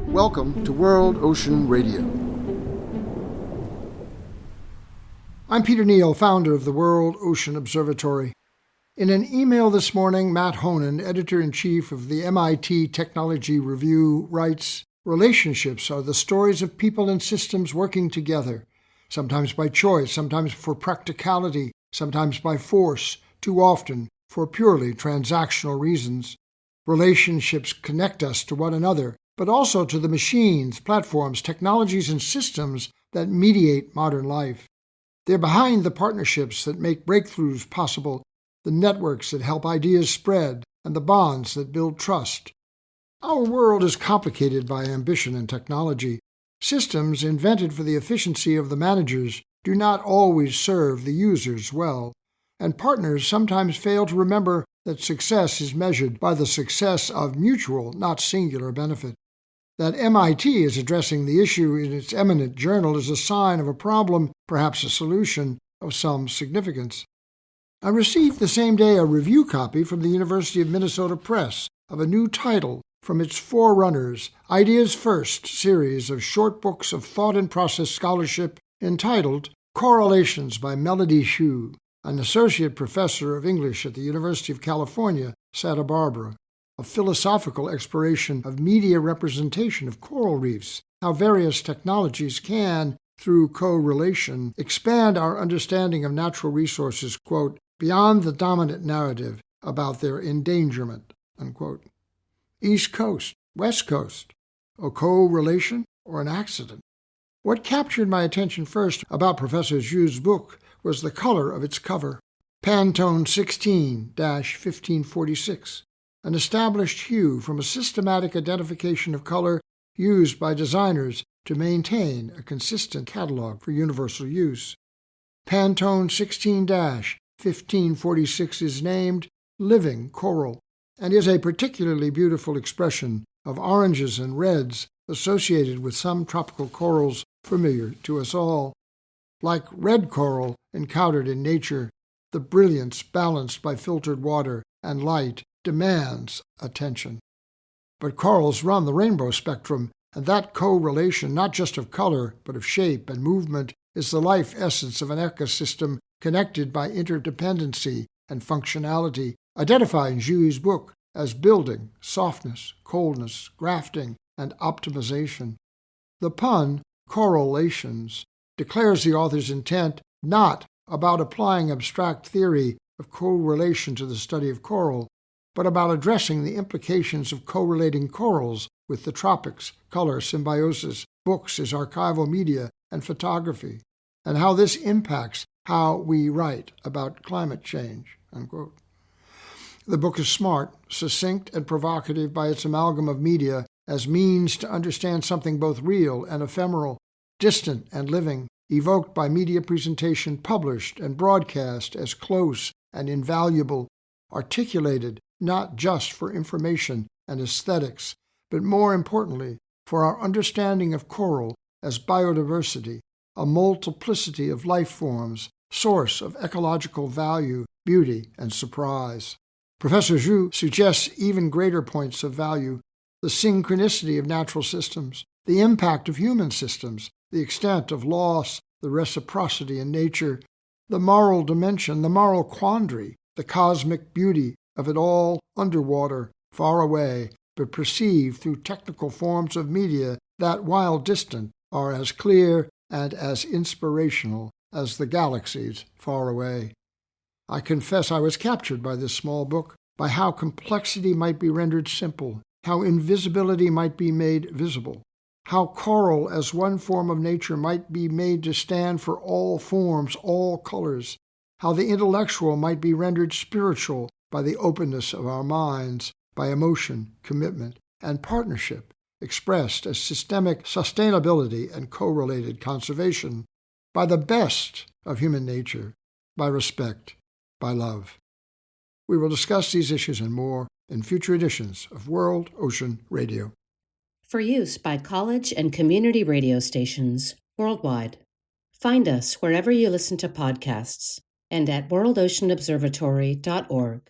Welcome to World Ocean Radio. I'm Peter Neill, founder of the World Ocean Observatory. In an email this morning, Matt Honan, editor-in-chief of the MIT Technology Review, writes, "Relationships are the stories of people and systems working together, sometimes by choice, sometimes for practicality, sometimes by force, too often for purely transactional reasons. Relationships connect us to one another, but also to the machines, platforms, technologies, and systems that mediate modern life. They're behind the partnerships that make breakthroughs possible, the networks that help ideas spread, and the bonds that build trust. Our world is complicated by ambition and technology. Systems invented for the efficiency of the managers do not always serve the users well, and partners sometimes fail to remember that success is measured by the success of mutual, not singular benefit. That MIT is addressing the issue in its eminent journal is a sign of a problem, perhaps a solution, of some significance. I received the same day a review copy from the University of Minnesota Press of a new title from its Forerunners, Ideas First series of short books of thought and process scholarship entitled Coralatations by Melody Jue, an associate professor of English at the University of California, Santa Barbara, a philosophical exploration of media representation of coral reefs, how various technologies can, through correlation, expand our understanding of natural resources, quote, beyond the dominant narrative about their endangerment, unquote. East Coast, West Coast, a correlation or an accident? What captured my attention first about Professor Jue's book was the color of its cover, Pantone 16-1546, an established hue from a systematic identification of color used by designers to maintain a consistent catalog for universal use. Pantone 16-1546 is named Living Coral and is a particularly beautiful expression of oranges and reds associated with some tropical corals familiar to us all. Like red coral encountered in nature, the brilliance balanced by filtered water and light demands attention. But corals run the rainbow spectrum, and that correlation, not just of color, but of shape and movement, is the life essence of an ecosystem connected by interdependency and functionality, identified in Jue's book as building, softness, coldness, grafting, and optimization. The pun, correlations, declares the author's intent not about applying abstract theory of correlation to the study of coral, but about addressing the implications of correlating corals with the tropics, color, symbiosis, books as archival media, and photography, and how this impacts how we write about climate change, unquote. The book is smart, succinct, and provocative by its amalgam of media as means to understand something both real and ephemeral, distant and living, evoked by media presentation published and broadcast as close and invaluable, articulated not just for information and aesthetics, but more importantly, for our understanding of coral as biodiversity, a multiplicity of life forms, source of ecological value, beauty, and surprise. Professor Jue suggests even greater points of value: the synchronicity of natural systems, the impact of human systems, the extent of loss, the reciprocity in nature, the moral dimension, the moral quandary, the cosmic beauty of it all underwater, far away, but perceived through technical forms of media that, while distant, are as clear and as inspirational as the galaxies far away. I confess I was captured by this small book, by how complexity might be rendered simple, how invisibility might be made visible, how coral as one form of nature might be made to stand for all forms, all colors, how the intellectual might be rendered spiritual by the openness of our minds, by emotion, commitment, and partnership, expressed as systemic sustainability and correlated conservation, by the best of human nature, by respect, by love. We will discuss these issues and more in future editions of World Ocean Radio. For use by college and community radio stations worldwide. Find us wherever you listen to podcasts and at worldoceanobservatory.org.